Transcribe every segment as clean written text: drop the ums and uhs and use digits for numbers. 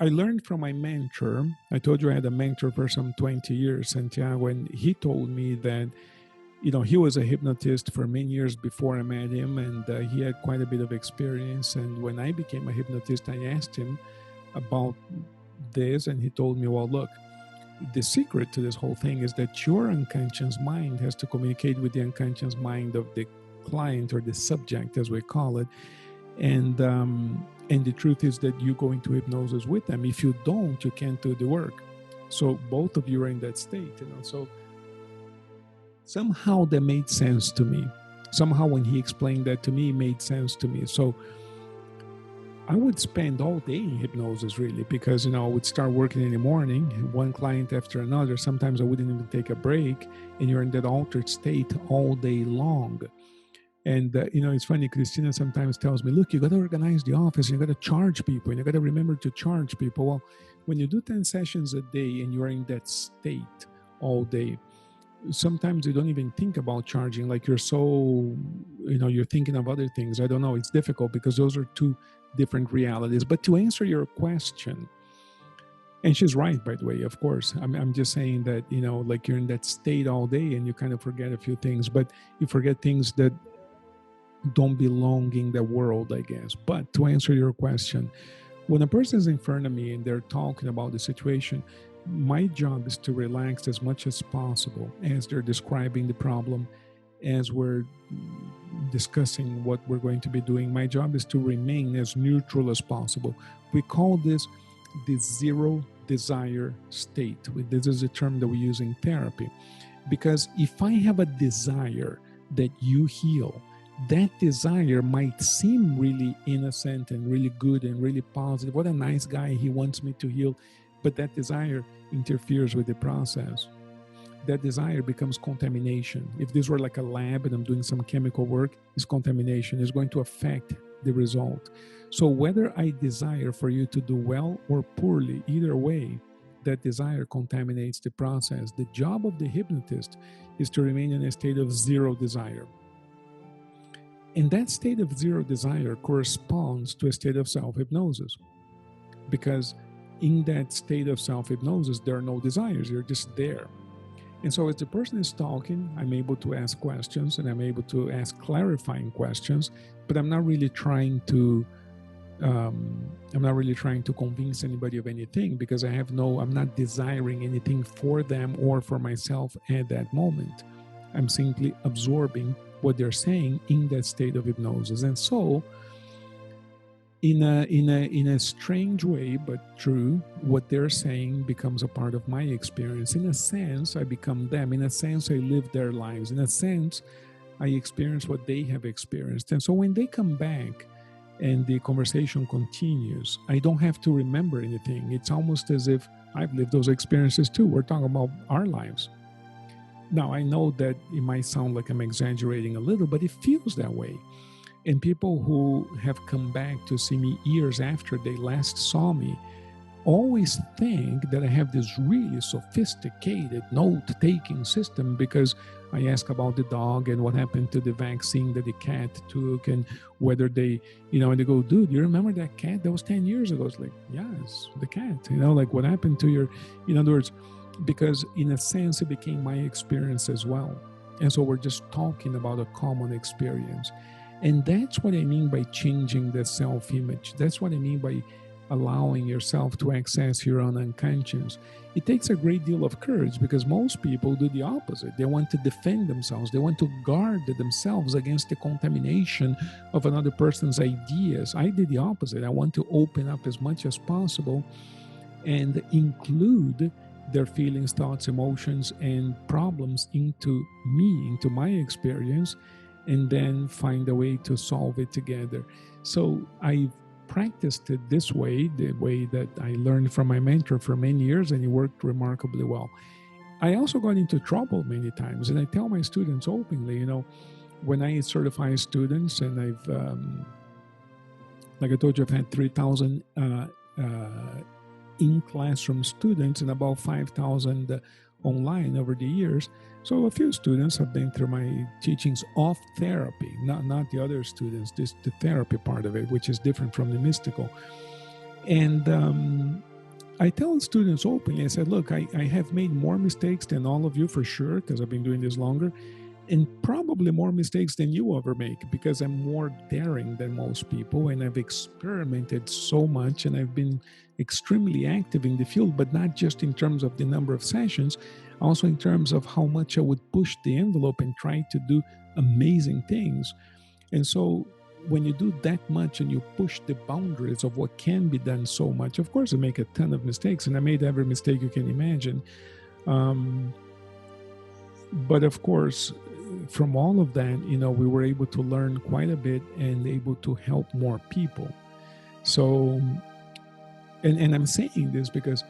I learned from my mentor. I told you I had a mentor for some 20 years, Santiago, and he told me that, he was a hypnotist for many years before I met him, and he had quite a bit of experience. And when I became a hypnotist, I asked him about this, and he told me, well, look, the secret to this whole thing is that your unconscious mind has to communicate with the unconscious mind of the client, or the subject, as we call it. And the truth is that you go into hypnosis with them. If you don't, you can't do the work. So both of you are in that state, So somehow that made sense to me. Somehow when he explained that to me, it made sense to me. So I would spend all day in hypnosis, really, because, I would start working in the morning, one client after another. Sometimes I wouldn't even take a break, and you're in that altered state all day long. And, it's funny, Christina sometimes tells me, look, you got to organize the office, you got to charge people, and you got to remember to charge people. Well, when you do 10 sessions a day and you're in that state all day, sometimes you don't even think about charging. Like you're so, you're thinking of other things. I don't know. It's difficult because those are two different realities. But to answer your question, and she's right, by the way, of course, I'm just saying that, like you're in that state all day and you kind of forget a few things, but you forget things that don't belong in the world, I guess. But to answer your question, when a person is in front of me and they're talking about the situation, my job is to relax as much as possible as they're describing the problem, as we're discussing what we're going to be doing. My job is to remain as neutral as possible. We call this the zero desire state. This is a term that we use in therapy, because if I have a desire that you heal, that desire might seem really innocent and really good and really positive. What a nice guy, he wants me to heal. But that desire interferes with the process. That desire becomes contamination. If this were like a lab and I'm doing some chemical work, it's contamination. It's going to affect the result. So whether I desire for you to do well or poorly, either way, that desire contaminates the process. The job of the hypnotist is to remain in a state of zero desire. And that state of zero desire corresponds to a state of self-hypnosis, because in that state of self-hypnosis, there are no desires. You're just there. And so as the person is talking, I'm able to ask questions, and I'm able to ask clarifying questions, but I'm not really trying to convince anybody of anything, because I'm not desiring anything for them or for myself at that moment. I'm simply absorbing what they're saying in that state of hypnosis. And so in a strange way, but true, what they're saying becomes a part of my experience. In a sense, I become them. In a sense, I live their lives. In a sense, I experience what they have experienced. And so when they come back and the conversation continues, I don't have to remember anything. It's almost as if I've lived those experiences too. We're talking about our lives. Now, I know that it might sound like I'm exaggerating a little, but it feels that way. And people who have come back to see me years after they last saw me always think that I have this really sophisticated note-taking system, because I ask about the dog and what happened to the vaccine that the cat took, and whether they, and they go, dude, you remember that cat? That was 10 years ago. It's like, yeah, it's the cat, like what happened to your, in other words, because in a sense, it became my experience as well. And so we're just talking about a common experience. And that's what I mean by changing the self-image. That's what I mean by allowing yourself to access your own unconscious. It takes a great deal of courage, because most people do the opposite. They want to defend themselves. They want to guard themselves against the contamination of another person's ideas. I did the opposite. I want to open up as much as possible and include their feelings, thoughts, emotions, and problems into me, into my experience, and then find a way to solve it together. So I practiced it this way, the way that I learned from my mentor for many years, and it worked remarkably well. I also got into trouble many times, and I tell my students openly, when I certify students, and I've, like I told you, I've had 3,000 in-classroom students and about 5,000 online over the years. So a few students have been through my teachings of therapy, not the other students, this the therapy part of it, which is different from the mystical. And I tell students openly, I said, look, I have made more mistakes than all of you for sure, because I've been doing this longer, and probably more mistakes than you ever make, because I'm more daring than most people, and I've experimented so much, and I've been extremely active in the field, but not just in terms of the number of sessions, also in terms of how much I would push the envelope and try to do amazing things. And so when you do that much and you push the boundaries of what can be done so much, of course, I make a ton of mistakes, and I made every mistake you can imagine. But of course, from all of that, we were able to learn quite a bit and able to help more people. So, and I'm saying this because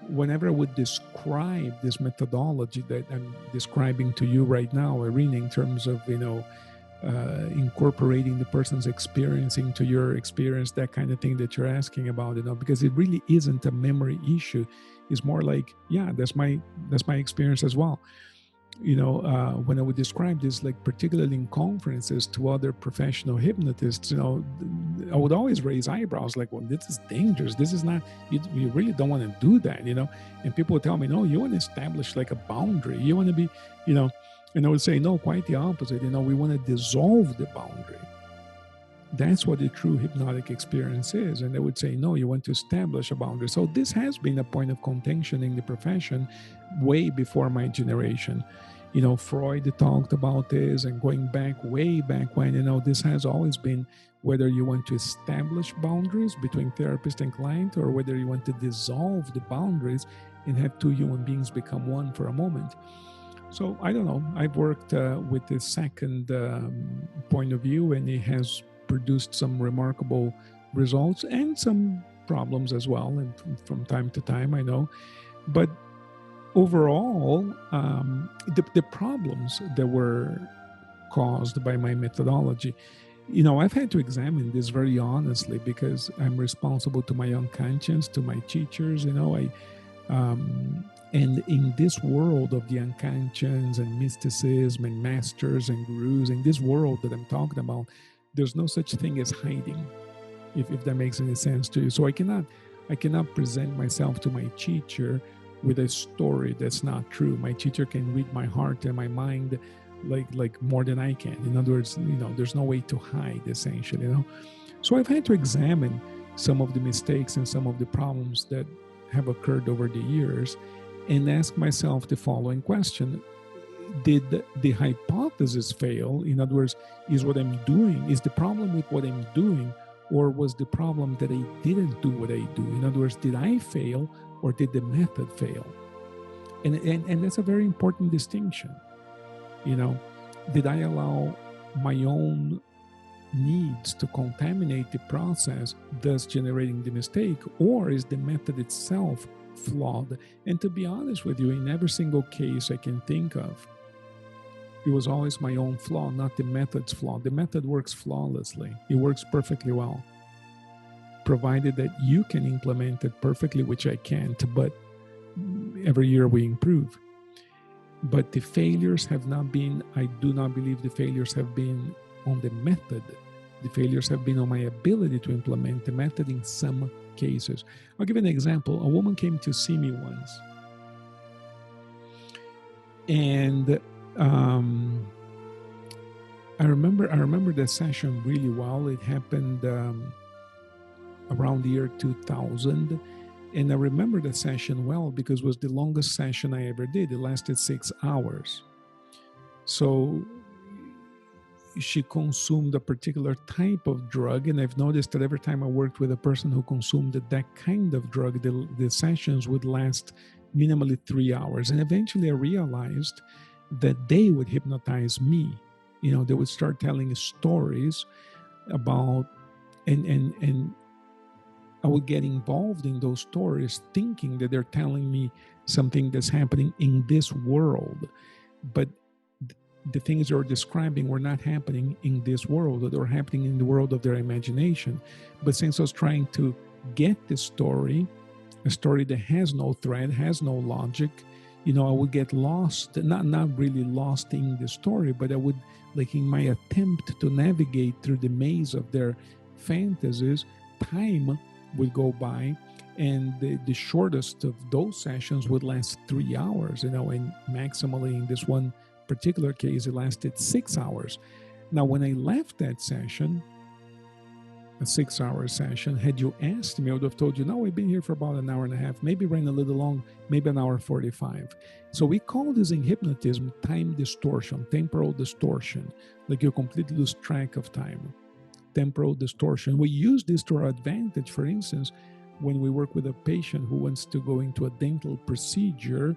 whenever I would describe this methodology that I'm describing to you right now, Irene, in terms of, incorporating the person's experience into your experience, that kind of thing that you're asking about, because it really isn't a memory issue. It's more like, yeah, that's my experience as well. When I would describe this, like particularly in conferences to other professional hypnotists, I would always raise eyebrows, like, well, this is dangerous. This is not, you really don't want to do that, and people would tell me, no, you want to establish like a boundary. You want to be, and I would say, no, quite the opposite. We want to dissolve the boundary. That's what the true hypnotic experience is. And they would say, no, you want to establish a boundary. So this has been a point of contention in the profession way before my generation. Freud talked about this, and going back, way back when, this has always been whether you want to establish boundaries between therapist and client, or whether you want to dissolve the boundaries and have two human beings become one for a moment. So I don't know. I've worked with the second point of view, and it has produced some remarkable results and some problems as well, and from time to time, I know. But overall, the problems that were caused by my methodology, I've had to examine this very honestly, because I'm responsible to my unconscious, to my teachers. And in this world of the unconscious and mysticism and masters and gurus, in this world that I'm talking about, there's no such thing as hiding, if that makes any sense to you. So I cannot present myself to my teacher with a story that's not true. My teacher can read my heart and my mind like more than I can. In other words, there's no way to hide, essentially. So I've had to examine some of the mistakes and some of the problems that have occurred over the years, and ask myself the following question: did the hypothesis fail? In other words, is what I'm doing, is the problem with what I'm doing, or was the problem that I didn't do what I do? In other words, did I fail, or did the method fail? And that's a very important distinction. Did I allow my own needs to contaminate the process, thus generating the mistake, or is the method itself flawed? And to be honest with you, in every single case I can think of, it was always my own flaw, not the method's flaw. The method works flawlessly. It works perfectly well, provided that you can implement it perfectly, which I can't, but every year we improve. But the failures have not been, I do not believe the failures have been on the method. The failures have been on my ability to implement the method in some cases. I'll give you an example. A woman came to see me once, and I remember the session really well. It happened around the year 2000, and I remember the session well because it was the longest session I ever did. It lasted 6 hours. So she consumed a particular type of drug, and I've noticed that every time I worked with a person who consumed that kind of drug, the sessions would last minimally 3 hours. And eventually I realized that they would hypnotize me. They would start telling stories about, and I would get involved in those stories thinking that they're telling me something that's happening in this world. But the things they're describing were not happening in this world. They were happening in the world of their imagination. But since I was trying to get the story, a story that has no thread, has no logic, I would get lost, not really lost in the story, but I would, like in my attempt to navigate through the maze of their fantasies, time would go by And the shortest of those sessions would last 3 hours, and maximally in this one particular case, it lasted 6 hours. Now, when I left that session, a 6-hour session, had you asked me, I would have told you, no, we've been here for about an hour and a half, maybe ran a little long, maybe an hour 45. So we call this in hypnotism time distortion, temporal distortion, like you completely lose track of time. Temporal distortion. We use this to our advantage, for instance, when we work with a patient who wants to go into a dental procedure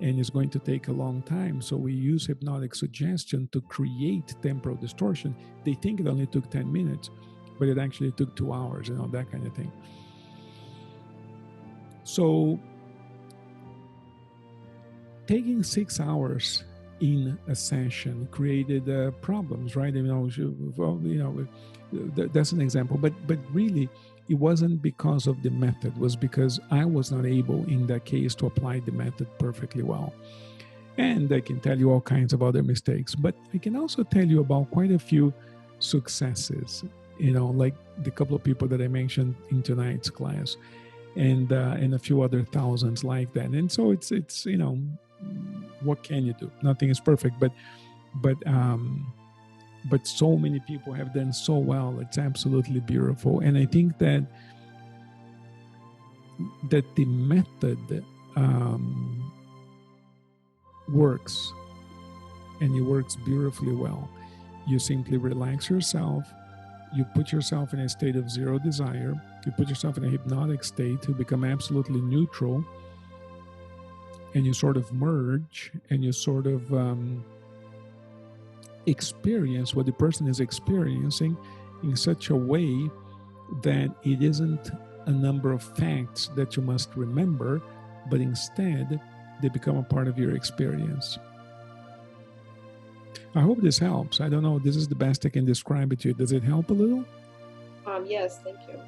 and it's going to take a long time. So we use hypnotic suggestion to create temporal distortion. They think it only took 10 minutes, but it actually took 2 hours, that kind of thing. So taking 6 hours in a session created problems, right? That's an example, but really it wasn't because of the method. It was because I was not able in that case to apply the method perfectly well. And I can tell you all kinds of other mistakes, but I can also tell you about quite a few successes, like the couple of people that I mentioned in tonight's class, and a few other thousands like that. And so it's what can you do? Nothing is perfect, but so many people have done so well. It's absolutely beautiful. And I think that the method works, and it works beautifully well. You simply relax yourself. You put yourself in a state of zero desire. You put yourself in a hypnotic state to become absolutely neutral. And you sort of merge, and you sort of experience what the person is experiencing in such a way that it isn't a number of facts that you must remember, but instead they become a part of your experience. I hope this helps. I don't know. This is the best I can describe it to you. Does it help a little? Yes, thank you.